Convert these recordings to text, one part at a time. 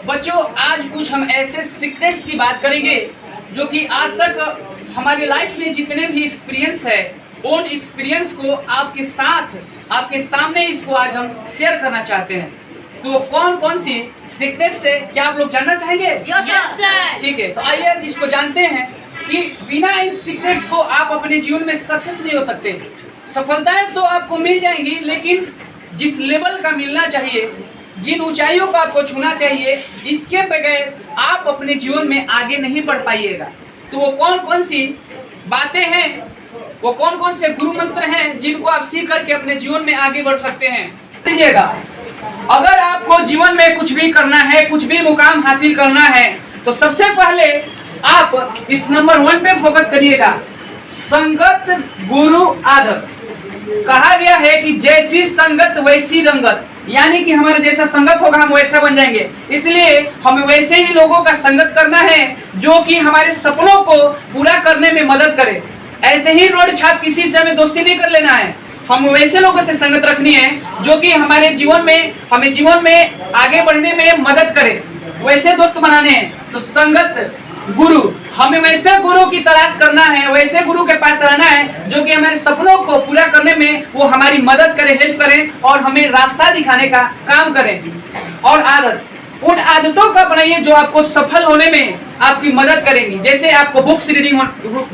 बच्चों, आज कुछ हम ऐसे सीक्रेट्स की बात करेंगे जो कि आज तक हमारी लाइफ में जितने भी एक्सपीरियंस है, उन एक्सपीरियंस को आपके साथ, आपके सामने इसको आज हम शेयर करना चाहते हैं। तो कौन कौन सी सीक्रेट्स है, क्या आप लोग जानना चाहेंगे? Yes sir. ठीक है, तो आइए इसको जानते हैं कि बिना इन सीक्रेट्स को आप अपने जीवन में सक्सेस नहीं हो सकते। सफलताएं तो आपको मिल जाएंगी, लेकिन जिस लेवल का मिलना चाहिए, जिन ऊंचाइयों को आपको छूना चाहिए, इसके बगैर आप अपने जीवन में आगे नहीं बढ़ पाइएगा। तो वो कौन कौन सी बातें हैं, वो कौन कौन से गुरु मंत्र हैं जिनको आप सीख करके अपने जीवन में आगे बढ़ सकते हैं? लीजिएगा, अगर आपको जीवन में कुछ भी करना है, कुछ भी मुकाम हासिल करना है, तो सबसे पहले आप इस नंबर 1 पे फोकस करिएगा, संगत गुरु आदत। कहा गया है कि जैसी संगत वैसी रंगत, यानी कि हमारा जैसा संगत होगा हम वैसा बन जाएंगे। इसलिए हमें वैसे ही लोगों का संगत करना है जो कि हमारे सपनों को पूरा करने में मदद करे। ऐसे ही रोड छाप किसी से हमें दोस्ती नहीं कर लेना है, हम वैसे लोगों से संगत रखनी है जो कि हमारे जीवन में, हमें जीवन में आगे बढ़ने में मदद करे, वैसे दोस्त बनाने हैं। तो संगत गुरु, हमें वैसे गुरु की तलाश करना है, वैसे गुरु के पास रहना है जो कि हमारे सपनों को पूरा करने में वो हमारी मदद करे, हेल्प करे और हमें रास्ता दिखाने का काम करे। और आदत, उन आदतों का बनाइए जो आपको सफल होने में आपकी मदद करेंगी। जैसे आपको बुक्स रीडिंग,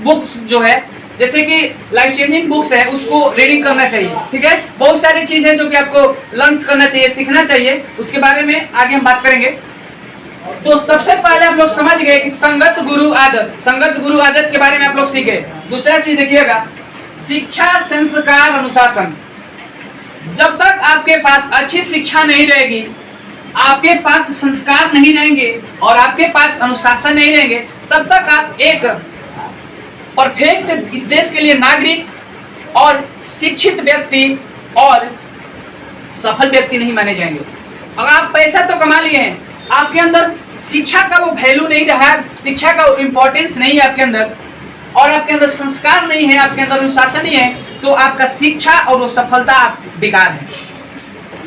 बुक्स जो है जैसे कि लाइफ चेंजिंग बुक्स है, उसको रीडिंग करना चाहिए। ठीक है, बहुत सारी चीज है जो कि आपको लर्न करना चाहिए, सीखना चाहिए, उसके बारे में आगे हम बात करेंगे। तो सबसे पहले आप लोग समझ गए कि संगत गुरु आदत, संगत गुरु आदत के बारे में आप लोग सीखे। दूसरा चीज देखिएगा, शिक्षा संस्कार अनुशासन। जब तक आपके पास अच्छी शिक्षा नहीं रहेगी, आपके पास संस्कार नहीं रहेंगे और आपके पास अनुशासन नहीं रहेंगे, तब तक आप एक परफेक्ट इस देश के लिए नागरिक और शिक्षित व्यक्ति और सफल व्यक्ति नहीं माने जाएंगे। अगर आप पैसा तो कमा लिए हैं, आपके अंदर शिक्षा का वो वैल्यू नहीं रहा, शिक्षा का इम्पोर्टेंस नहीं है आपके अंदर, और आपके अंदर संस्कार नहीं है, आपके अंदर अनुशासन नहीं है, तो आपका शिक्षा और वो सफलता बेकार है।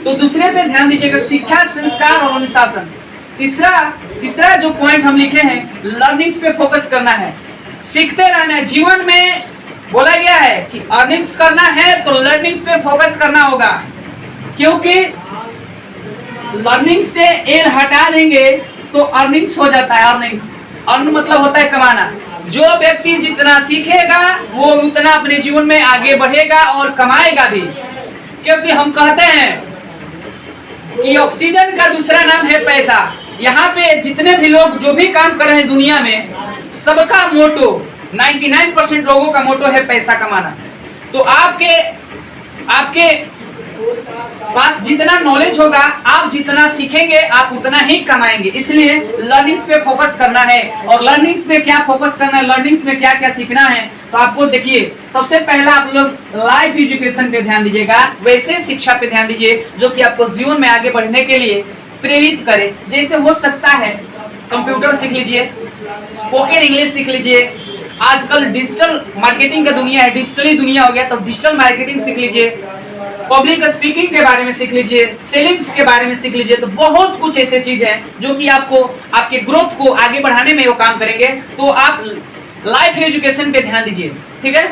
तो दूसरे पे ध्यान दीजिएगा, शिक्षा संस्कार और अनुशासन। तीसरा जो पॉइंट हम लिखे हैं, लर्निंग्स पे फोकस करना है, सीखते रहना है। जीवन में बोला गया है कि अर्निंग्स करना है तो लर्निंग्स पे फोकस करना होगा, क्योंकि लर्निंग से एल हटा देंगे तो अर्निंग्स हो जाता है। अर्न मतलब होता है कमाना। जो व्यक्ति जितना सीखेगा वो उतना अपने जीवन में आगे बढ़ेगा और कमाएगा भी, क्योंकि हम कहते हैं कि ऑक्सीजन का दूसरा नाम है पैसा। यहाँ पे जितने भी लोग जो भी काम कर रहे हैं दुनिया में, सबका मोटो, 99% लोगों का मोटो है पैसा कमाना। तो आपके पास जितना नॉलेज होगा, आप जितना सीखेंगे आप उतना ही कमाएंगे। इसलिए लर्निंग्स पे फोकस करना है। और लर्निंग्स में क्या फोकस करना है, लर्निंग्स में क्या क्या सीखना है, तो आपको देखिए, सबसे पहला आप लोग लाइफ एजुकेशन पे ध्यान दीजिएगा, वैसे शिक्षा पे ध्यान दीजिए जो कि आपको जीवन में आगे बढ़ने के लिए प्रेरित करे। जैसे हो सकता है कंप्यूटर सीख लीजिए, स्पोकन इंग्लिश सीख लीजिए, आजकल डिजिटल मार्केटिंग का दुनिया है, डिजिटली दुनिया हो गया, तो डिजिटल मार्केटिंग सीख लीजिए, पब्लिक स्पीकिंग के बारे में सीख लीजिए, सेलिंग्स के बारे में सीख लीजिए। तो बहुत कुछ ऐसे चीज है जो कि आपको आपके ग्रोथ को आगे बढ़ाने में वो काम करेंगे। तो आप लाइफ एजुकेशन पे ध्यान दीजिए। ठीक है,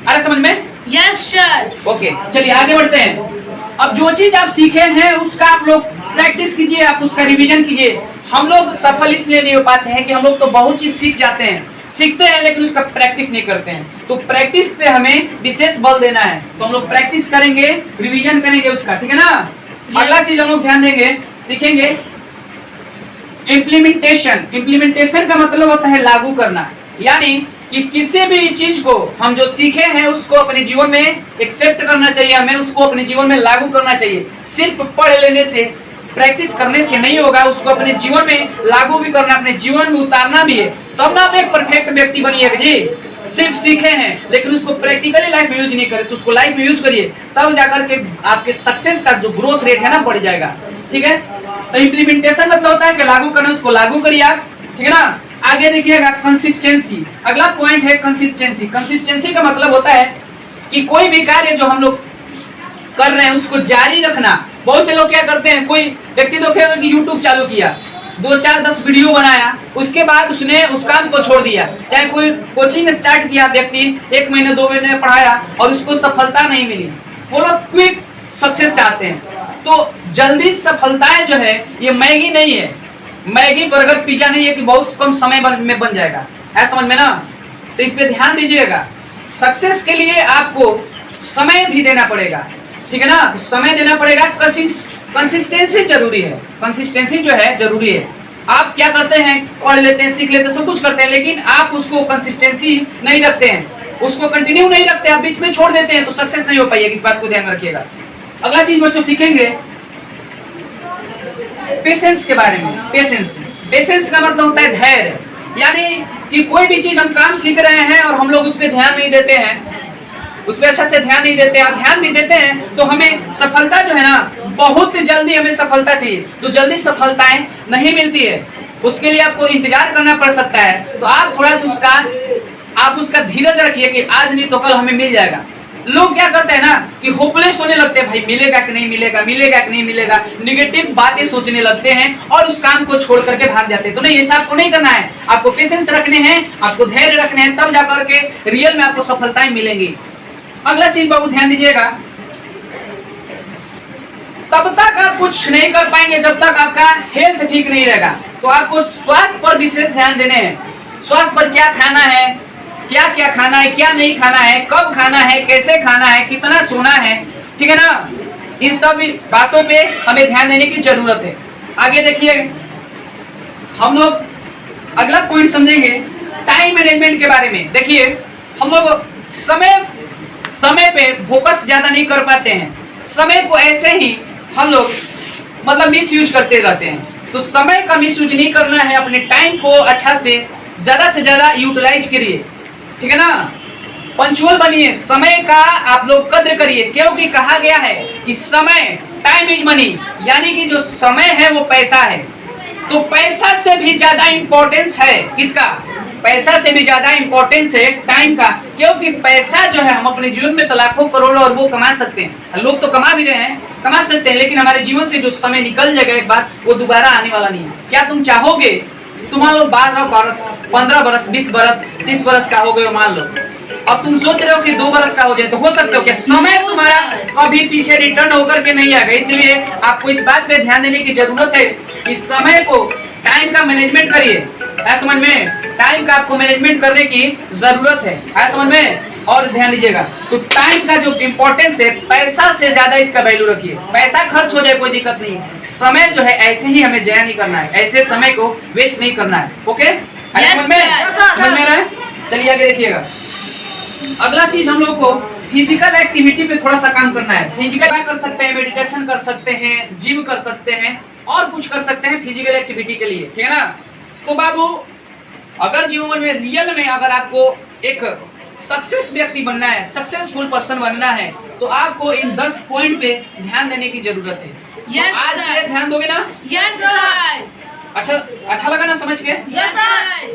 अरे समझ में? Yes sir. ओके, चलिए आगे बढ़ते हैं। अब जो चीज आप सीखे हैं उसका आप लोग प्रैक्टिस कीजिए, आप उसका रिवीजन कीजिए। हम लोग सफल इसलिए नहीं हो पाते हैं कि हम लोग तो बहुत चीज सीखते हैं लेकिन उसका प्रैक्टिस नहीं करते हैं। तो प्रैक्टिस पे हमें विशेष बल देना है। तो हम लोग प्रैक्टिस करेंगे, रिवीजन करेंगे उसका, ठीक है ना? अगला चीज हम लोग ध्यान देंगे, सीखेंगे इम्प्लीमेंटेशन का मतलब होता है लागू करना। यानी कि किसी भी चीज को हम जो सीखे हैं उसको अपने जीवन में एक्सेप्ट करना चाहिए, हमें उसको अपने जीवन में लागू करना चाहिए। सिर्फ पढ़ लेने से, प्रैक्टिस करने से नहीं होगा, उसको अपने जीवन में लागू भी करना, अपने जीवन में उतारना भी है, तब ना आप एक परफेक्ट व्यक्ति बनिएगा जी। सिर्फ सीखे हैं लेकिन उसको प्रैक्टिकली लाइफ में यूज नहीं करे, तो उसको लाइफ में यूज करिए, तब जाकर के आपके सक्सेस का जो ग्रोथ रेट है ना बढ़ जाएगा। ठीक है, तो इम्प्लीमेंटेशन मतलब होता है कि लागू करना, उसको लागू करिए आप। ठीक है ना? आगे देखिएगा कंसिस्टेंसी, अगला पॉइंट है कंसिस्टेंसी। कंसिस्टेंसी का मतलब होता है कि कोई भी कार्य जो हम लोग कर रहे हैं उसको जारी रखना। बहुत से लोग क्या करते हैं, कोई व्यक्ति देखेगा कि यूट्यूब चालू किया, 2-4-10 वीडियो बनाया, उसके बाद उसने उस काम को छोड़ दिया। चाहे कोई कोचिंग स्टार्ट किया व्यक्ति, 1 महीने 2 महीने पढ़ाया और उसको सफलता नहीं मिली। वो लोग क्विक सक्सेस चाहते हैं। तो जल्दी सफलताएं जो है ये मैगी नहीं है, मैगी बर्गर पिज्जा नहीं है कि बहुत कम समय में बन जाएगा, है समझ में ना। तो इस पे ध्यान दीजिएगा। सक्सेस के लिए आपको समय भी देना पड़ेगा, ठीक है ना। तो समय देना पड़ेगा, कंसिस्टेंसी जरूरी है, कंसिस्टेंसी जो है जरूरी है। आप क्या करते हैं, पढ़ लेते हैं, सीख लेते हैं, सब कुछ करते हैं, लेकिन आप उसको कंसिस्टेंसी नहीं रखते हैं, उसको कंटिन्यू नहीं रखते, आप बीच में छोड़ देते हैं, तो सक्सेस नहीं हो पाएगी। इस बात को ध्यान रखिएगा। अगला चीज बच्चों सीखेंगे पेशेंस के बारे में। पेशेंस का मतलब होता है धैर्य। यानी कि कोई भी चीज हम काम सीख रहे हैं और हम लोग उस पर ध्यान नहीं देते हैं, उस पर अच्छा से ध्यान नहीं देते हैं, ध्यान भी देते हैं तो हमें सफलता जो है ना, बहुत जल्दी हमें सफलता चाहिए, तो जल्दी सफलताएं नहीं मिलती है। उसके लिए आपको इंतजार करना पड़ सकता है। तो आप थोड़ा सा उसका धीरज रखिए कि आज नहीं तो कल हमें मिल जाएगा। लोग क्या करते हैं ना कि होपलेस होने लगते हैं, भाई मिलेगा कि नहीं मिलेगा, मिलेगा कि नहीं मिलेगा, निगेटिव बातें सोचने लगते हैं और उस काम को छोड़ करके भाग जाते हैं। तो नहीं, ऐसा आपको नहीं करना है। आपको पेशेंस रखने हैं, आपको धैर्य रखने हैं, तब जाकर के रियल में आपको सफलताएं मिलेंगी। अगला चीज बाबू ध्यान दीजिएगा, तब तक आप कुछ नहीं कर पाएंगे जब तक आपका हेल्थ ठीक नहीं रहेगा। तो आपको स्वास्थ्य पर विशेष ध्यान देने हैं। स्वास्थ्य पर क्या खाना है, क्या क्या खाना है, क्या नहीं खाना है, कब खाना है, कैसे खाना है, कितना सोना है, ठीक है ना। इन सब बातों पे हमें ध्यान देने की जरूरत है। आगे देखिए, हम लोग अगला पॉइंट समझेंगे टाइम मैनेजमेंट के बारे में। देखिए, हम लोग समय पे फोकस ज्यादा नहीं कर पाते हैं। समय को ऐसे ही हम लोग मतलब मिस यूज करते रहते हैं। तो समय का मिस यूज नहीं करना है, अपने टाइम को अच्छा से ज्यादा यूटिलाइज करिए, ठीक है ना। पंचुअल बनिए, समय का आप लोग कद्र करिए, क्योंकि कहा गया है कि समय, टाइम इज मनी, यानी कि जो समय है वो पैसा है। तो पैसा से भी ज्यादा इंपॉर्टेंस है किसका, पैसा से भी ज्यादा इंपॉर्टेंस है टाइम का। क्योंकि पैसा जो है हम अपने जीवन में तो लाखों करोड़ों और वो कमा सकते हैं, लोग तो कमा भी रहे हैं, कमा सकते हैं, लेकिन हमारे जीवन से जो समय निकल जाएगा एक बार, वो दोबारा आने वाला नहीं है। क्या तुम चाहोगे, तुम मान लो 12 बरस, 15 बरस, 20 बरस, 30 बरस का हो गए मान लो, अब तुम सोच रहे हो कि 2 बरस का हो जाए, तो हो सकते हो क्या, समय तुम्हारा कभी पीछे रिटर्न होकर के नहीं आएगा। इसलिए आपको इस बात पे ध्यान देने की जरूरत है कि समय को, टाइम का मैनेजमेंट करिए। समझ में, टाइम का आपको मैनेजमेंट करने की जरूरत है, समझ में। और ध्यान दीजिएगा, तो टाइम का जो इंपॉर्टेंस है, पैसा से ज्यादा इसका वैल्यू रखिए। पैसा खर्च हो जाए कोई दिक्कत नहीं, समय जो है ऐसे ही हमें जया नहीं करना है, ऐसे समय को वेस्ट नहीं करना है। ओके, समझ में रहा है। चलिए आगे देखिएगा। अगला चीज हम लोग को फिजिकल एक्टिविटी पे थोड़ा सा काम करना है। फिजिकल कर सकते हैं, मेडिटेशन कर सकते हैं, जिम कर सकते हैं, और कुछ कर सकते हैं फिजिकल एक्टिविटी के लिए, ठीक है ना। तो बाबू, अगर जीवन में रियल में अगर आपको एक सक्सेस व्यक्ति बनना है, सक्सेसफुल पर्सन बनना है, तो आपको इन 10 पॉइंट पे ध्यान देने की जरूरत है। Yes, तो आज से ध्यान दोगे ना? Yes, sir. अच्छा लगा ना समझ के? Yes, sir.